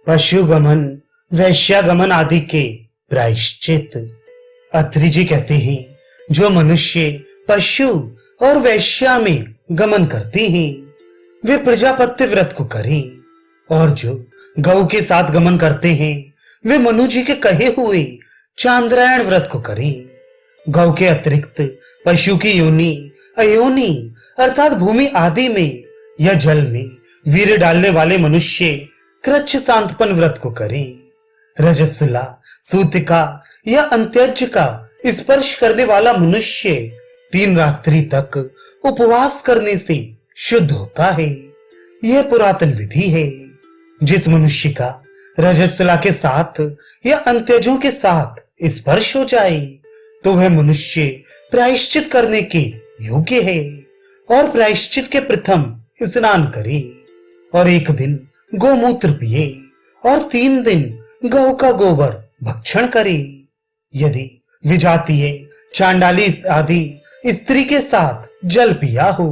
पशुगमन, वैश्यागमन आदि के प्रायश्चित। अत्रि जी कहते हैं, जो मनुष्य पशु और वैश्या में गमन करते हैं वे प्रजापत्य व्रत को करें, और जो गौ के साथ गमन करते हैं वे मनु जी के कहे हुए चांद्रायण व्रत को करें। गौ के अतिरिक्त पशु की योनि, अयोनि अर्थात भूमि आदि में या जल में वीर्य डालने वाले मनुष्य कृच्छ सांतपन व्रत को करें। रजस्वला, सूतिका या अंत्यज का स्पर्श करने वाला मनुष्य 3 रात्रि तक उपवास करने से शुद्ध होता है। यह पुरातन विधि है। जिस मनुष्य का रजस्वला के साथ या अंत्यजों के साथ स्पर्श हो जाए तो वह मनुष्य प्रायश्चित करने के योग्य है, और प्रायश्चित के प्रथम स्नान करे और 1 दिन गोमूत्र पिए और 3 दिन गौ का गोबर भक्षण करे। यदि विजातीय, चांडाली आदि स्त्री के साथ जल पिया हो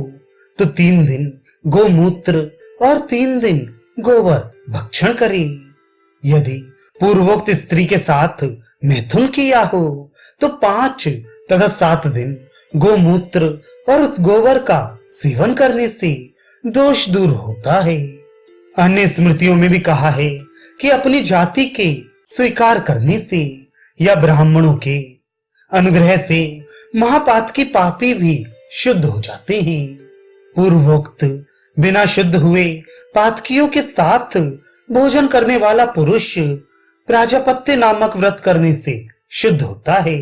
तो 3 दिन गोमूत्र और 3 दिन गोबर भक्षण करे। यदि पूर्वोक्त स्त्री के साथ मैथुन किया हो तो 5 तथा 7 दिन गोमूत्र और उस गोबर का सेवन करने से दोष दूर होता है। अन्य स्मृतियों में भी कहा है कि अपनी जाति के स्वीकार करने से या ब्राह्मणों के अनुग्रह से महापातकी पापी भी शुद्ध हो जाते हैं। पूर्वोक्त बिना शुद्ध हुए पातकियों के साथ भोजन करने वाला पुरुष प्राजापत्य नामक व्रत करने से शुद्ध होता है,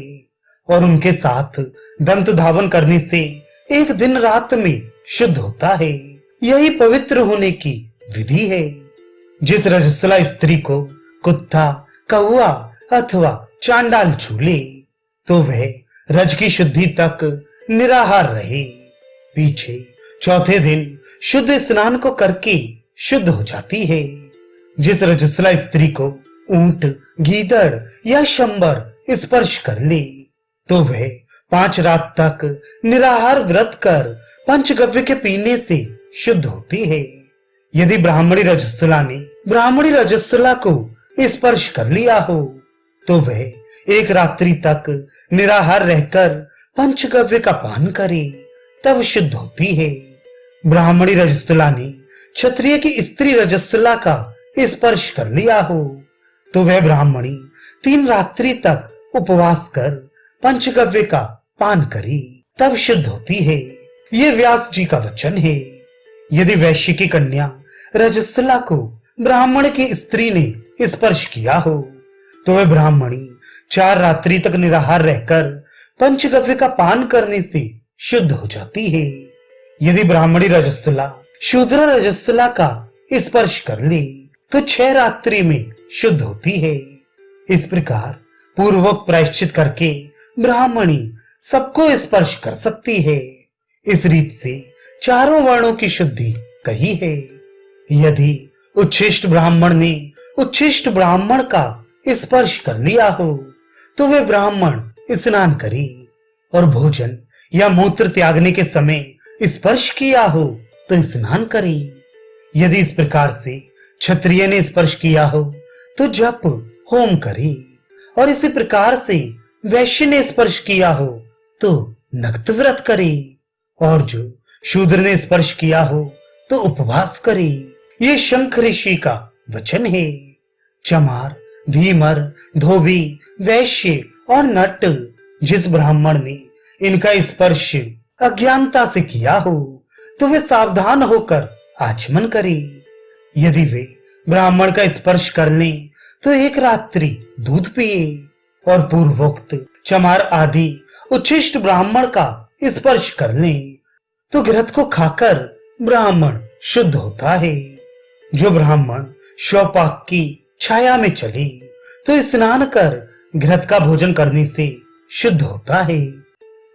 और उनके साथ दंत धावन करने से 1 दिन रात में शुद्ध होता है। यही पवित्र होने की विधि है। जिस रजस्वला स्त्री को कुत्ता, कौआ अथवा चांडाल छू ले तो वह रज की शुद्धि तक निराहार रहे। पीछे 4थे दिन शुद्ध स्नान को करके शुद्ध हो जाती है। जिस रजस्वला स्त्री को ऊंट, गीदड़ या शंबर स्पर्श कर ले तो वह 5 रात तक निराहार व्रत कर पंचगव्य के पीने से शुद्ध होती है। यदि ब्राह्मणी रजस्वला ने ब्राह्मणी रजस्वला को स्पर्श कर लिया हो तो वह 1 रात्रि तक निराहार रहकर पंचगव्य का पान करे, तब शुद्ध होती है। ब्राह्मणी रजस्वला ने क्षत्रिय की स्त्री रजस्वला का स्पर्श कर लिया हो तो वह ब्राह्मणी 3 रात्रि तक उपवास कर पंचगव्य का पान करे, तब शुद्ध होती है। ये व्यास जी का वचन है। यदि वैश्य की कन्या रजस्वला को ब्राह्मण की स्त्री ने स्पर्श किया हो तो वह ब्राह्मणी 4 रात्रि तक निराहार रहकर पंचगव्य का पान करने से शुद्ध हो जाती है। यदि ब्राह्मणी रजस्वला शूद्र रजस्वला का स्पर्श कर ले तो 6 रात्रि में शुद्ध होती है। इस प्रकार पूर्वक प्रायश्चित करके ब्राह्मणी सबको स्पर्श कर सकती है। इस रीत से चारों वर्णों की शुद्धि कही है। यदि उच्छिष्ट ब्राह्मण ने उच्छिष्ट ब्राह्मण का स्पर्श कर लिया हो तो वे ब्राह्मण स्नान करे, और भोजन या मूत्र त्यागने के समय स्पर्श किया हो तो स्नान करे। यदि इस प्रकार से क्षत्रिय ने स्पर्श किया हो तो जप होम करे, और इसी प्रकार से वैश्य ने स्पर्श किया हो तो नक्त व्रत करे, और जो शूद्र ने स्पर्श किया हो तो उपवास करे। ये शंख ऋषि का वचन है। चमार, धीमर, धोबी, वैश्य और नट जिस ब्राह्मण ने इनका स्पर्श अज्ञानता से किया हो तो वे सावधान होकर आचमन करे। यदि वे ब्राह्मण का स्पर्श कर लें तो 1 रात्रि दूध पिए, और पूर्वोक्त चमार आदि उच्छिष्ट ब्राह्मण का स्पर्श कर लें तो घृत को खाकर ब्राह्मण शुद्ध होता है। जो ब्राह्मण शौपाक की छाया में चले तो स्नान कर घृत का भोजन करने से शुद्ध होता है।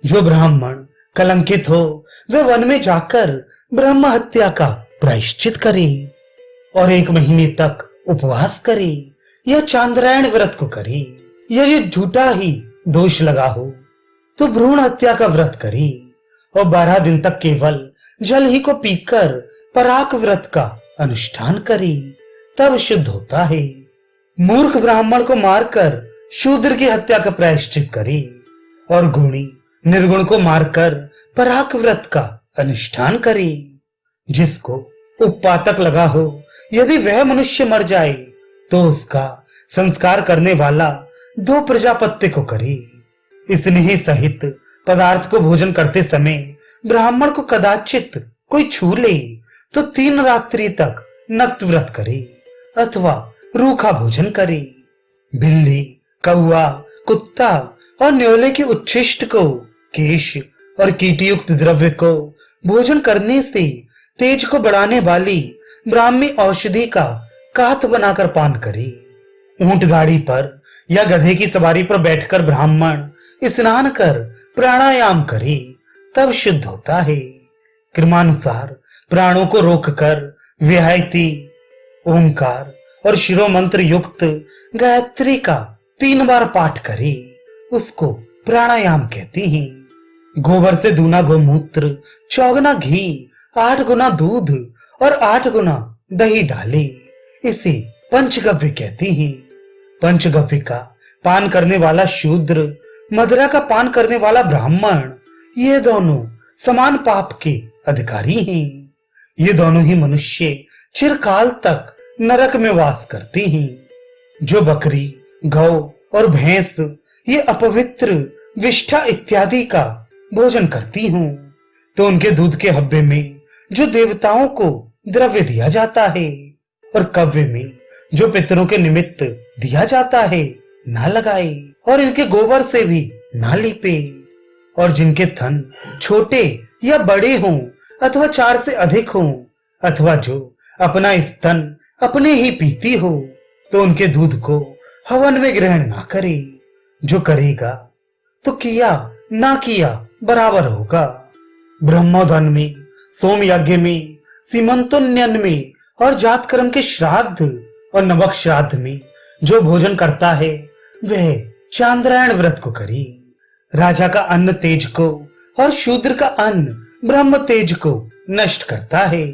जो ब्राह्मण कलंकित हो वे वन में जाकर ब्रह्म हत्या का प्रायश्चित करे और 1 महीने तक उपवास करे या चांद्रायण व्रत को करे, या ये झूठा ही दोष लगा हो तो भ्रूण हत्या का व्रत करे और 12 दिन तक केवल जल ही को पीकर पराक व्रत का अनुष्ठान करे, तब शुद्ध होता है। मूर्ख ब्राह्मण को मारकर शूद्र की हत्या का प्रायश्चित करे और गुणी निर्गुण को मारकर पराक व्रत का अनुष्ठान करे। जिसको उपपातक लगा हो, यदि वह मनुष्य मर जाए तो उसका संस्कार करने वाला 2 प्रजापत्य को करे। स्नेह सहित पदार्थ को भोजन करते समय ब्राह्मण को कदाचित कोई छू ले तो 3 रात्रि तक नक्त व्रत करे अथवा रूखा भोजन करे। बिल्ली, कौआ, कुत्ता और न्योले के उच्छिष्ट को, केश और कीटयुक्त द्रव्य को भोजन करने से तेज को बढ़ाने वाली ब्राह्मी औषधि का कात बनाकर पान करे। ऊंट गाड़ी पर या गधे की सवारी पर बैठकर ब्राह्मण स्नान कर प्राणायाम करे तब शुद्ध होता है। क्रमानुसार प्राणों को रोककर व्याहति, ओंकार और शिरोमंत्र युक्त गायत्री का 3 बार पाठ करे, उसको प्राणायाम कहते हैं। गोबर से दूना गोमूत्र, 4 घी, 8 गुना दूध और 8 गुना दही डाले, इसे पंचगव्य कहते हैं। पंचगव्य का पान करने वाला शूद्र, मदिरा का पान करने वाला ब्राह्मण, ये दोनों समान पाप के अधिकारी हैं। ये दोनों ही मनुष्य चिरकाल तक नरक में वास करते हैं। जो बकरी, गौ और भैंस ये अपवित्र विष्ठा इत्यादि का भोजन करती हूँ तो उनके दूध के हब्बे में जो देवताओं को द्रव्य दिया जाता है और कव्य में जो पितरों के निमित्त दिया जाता है ना लगाए और इनके गोबर से भी ना लीपे। और जिनके थन छोटे या बड़े हों अथवा 4 से अधिक हों अथवा जो अपना स्तन अपने ही पीती हो तो उनके दूध को हवन में ग्रहण ना करे। जो करेगा तो किया ना किया बराबर होगा। ब्रह्मोधन में, सोम यज्ञ में, सीमंतोन्नयन में और जात कर्म के श्राद्ध और नवक श्राद्ध में जो भोजन करता है वह चांद्रायण व्रत को करे। राजा का अन्न तेज को और शूद्र का अन्न ब्रह्म तेज को नष्ट करता है।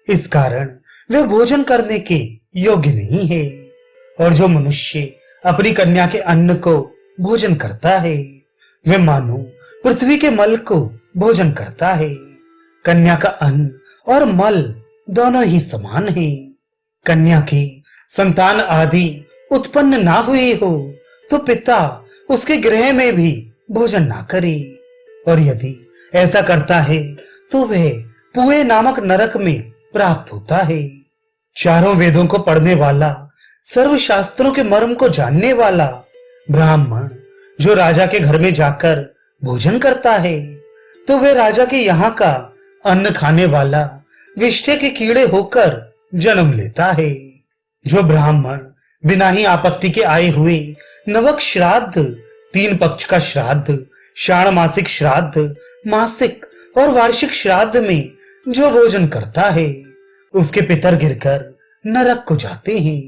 इस कारण वह भोजन करने के योग्य नहीं है। और जो मनुष्य अपनी कन्या के अन्न को भोजन करता है वह मानो पृथ्वी के मल को भोजन करता है। कन्या का अन्न और मल दोनों ही समान हैं। कन्या की संतान आदि उत्पन्न ना हुई हो तो पिता उसके गृह में भी भोजन ना करे, और यदि ऐसा करता है तो वह पुए नामक नरक में प्राप्त होता है। चारों वेदों को पढ़ने वाला, सर्व शास्त्रों के मर्म को जानने वाला ब्राह्मण जो राजा के घर में जाकर भोजन करता है तो वह राजा के यहाँ का अन्न खाने वाला विष्ठे के कीड़े होकर जन्म लेता है। जो ब्राह्मण बिना ही आपत्ति के आए हुए नवक श्राद्ध, 3 पक्ष का श्राद्ध, षाणमासिक श्राद्ध, मासिक और वार्षिक श्राद्ध में जो भोजन करता है उसके पितर गिरकर नरक को जाते हैं।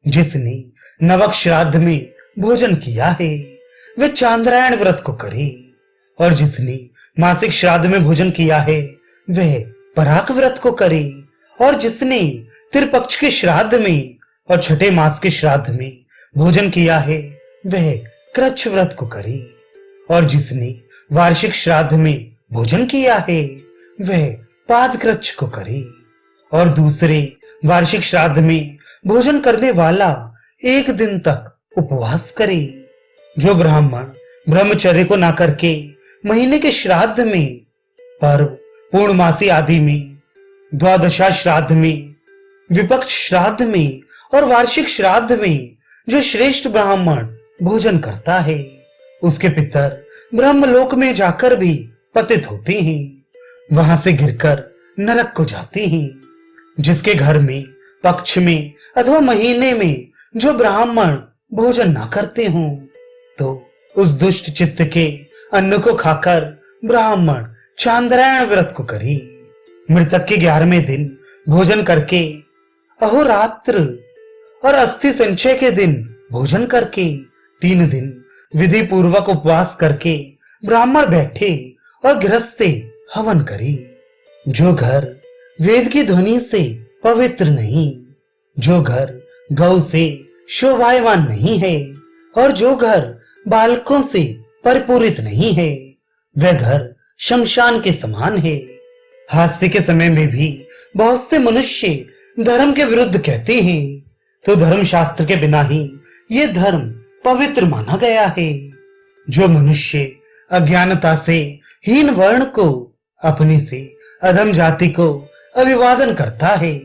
जिसने नवक श्राद्ध में भोजन किया है वह चांद्रायण व्रत को करे, और जिसने मासिक श्राद्ध में भोजन किया है वह पराक व्रत को करे, और जिसने त्रिपक्ष के श्राद्ध में और छठे मास के श्राद्ध में भोजन किया है वह कृच्छ व्रत को करे, और जिसने वार्षिक श्राद्ध में भोजन किया है वह पाद कृच्छ को करे, और दूसरे वार्षिक श्राद्ध में भोजन करने वाला 1 दिन तक उपवास करे। जो ब्राह्मण ब्रह्मचर्य को ना करके महीने के श्राद्ध में, पर्व, पूर्णमासी आदि में, द्वादशा श्राद्ध में, विपक्ष श्राद्ध में और वार्षिक श्राद्ध में जो श्रेष्ठ ब्राह्मण भोजन करता है उसके पितर ब्रह्मलोक में जाकर भी पतित होते हैं, वहां से गिरकर नरक को जाते हैं। जिसके घर में, पक्ष में अथवा महीने में जो ब्राह्मण भोजन ना करते हों तो उस दुष्ट चित्त के अन्न को खाकर ब्राह्मण चांद्रायण व्रत को करे। मृतक के 11वें दिन भोजन करके, अहोरात्र और अस्थि संचय के दिन भोजन करके, 3 दिन विधि पूर्वक उपवास करके ब्राह्मण बैठे और गृहस्थ से हवन करे। जो घर वेद की ध्वनि से पवित्र नहीं, जो घर गौ से शोभायमान नहीं है और जो घर बालकों से परिपूरित नहीं है, वह घर शमशान के समान है। हास्य के समय में भी बहुत से मनुष्य धर्म के विरुद्ध कहते हैं, तो धर्म शास्त्र के बिना ही ये धर्म पवित्र माना गया है। जो मनुष्य अज्ञानता से हीन वर्ण को, अपनी से अधम जाति को अभिवादन करता है,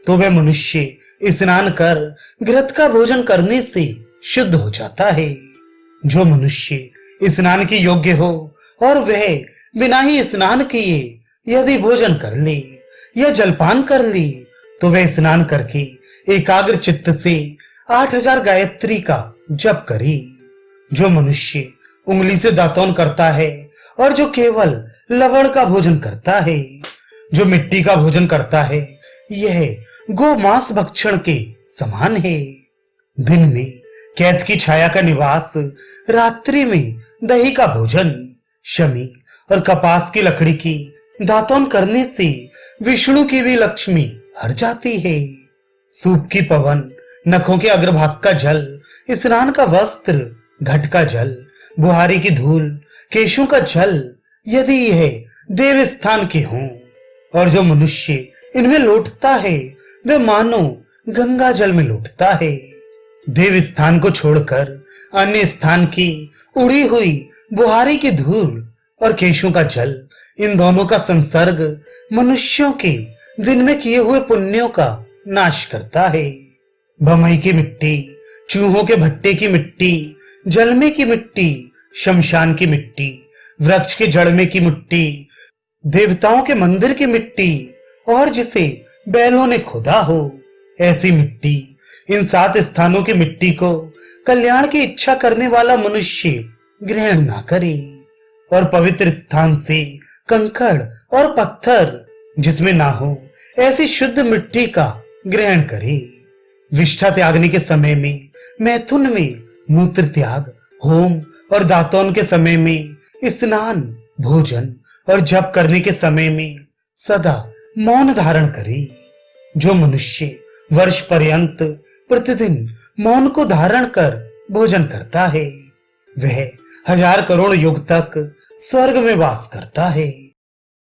तो वह मनुष्य स्नान कर घृत का भोजन करने से शुद्ध हो जाता है। जो मनुष्य स्नान के योग्य हो और वह बिना ही स्नान किए यदि भोजन कर ले या जलपान कर ले, तो वह स्नान करके एकाग्र चित्त से 8000 गायत्री का जप करे। जो मनुष्य उंगली से दातून करता है और जो केवल लवण का भोजन करता है, जो मिट्टी का भोजन करता है, यह गो मांस भक्षण के समान है। दिन में कैद की छाया का निवास, रात्रि में दही का भोजन, शमी और कपास की लकड़ी की दातून करने से विष्णु की भी लक्ष्मी हर जाती है। सूप की पवन, नखों के अग्रभाग का जल, स्नान का वस्त्र, घट का जल, बुहारी की धूल, केशों का जल, यदि यह देव स्थान के हों और जो मनुष्य इनमें लौटता है, वह मानो गंगा जल में लौटता है। देव स्थान को छोड़कर अन्य स्थान की उड़ी हुई बुहारी की धूल और केशों का जल, इन दोनों का संसर्ग मनुष्यों के दिन में किए हुए पुण्यों का नाश करता है। बमई की मिट्टी, चूहों के भट्टे की मिट्टी, जलमे की मिट्टी, शमशान की मिट्टी, वृक्ष के जड़ में की मिट्टी, देवताओं के मंदिर की मिट्टी और जिसे बैलों ने खोदा हो, ऐसी मिट्टी, इन 7 स्थानों की मिट्टी को कल्याण की इच्छा करने वाला मनुष्य ग्रहण ना करे और पवित्र स्थान से कंकड़ और पत्थर जिसमें ना हो, ऐसी शुद्ध मिट्टी का ग्रहण करे। विष्ठा त्यागने के समय में, मैथुन में, मूत्र त्याग, होम और दातून के समय में, स्नान, भोजन और जप करने के समय में सदा मौन धारण करे। जो मनुष्य वर्ष पर्यंत प्रतिदिन मौन को धारण कर भोजन करता है, वह 1000 करोड़ युग तक स्वर्ग में वास करता है।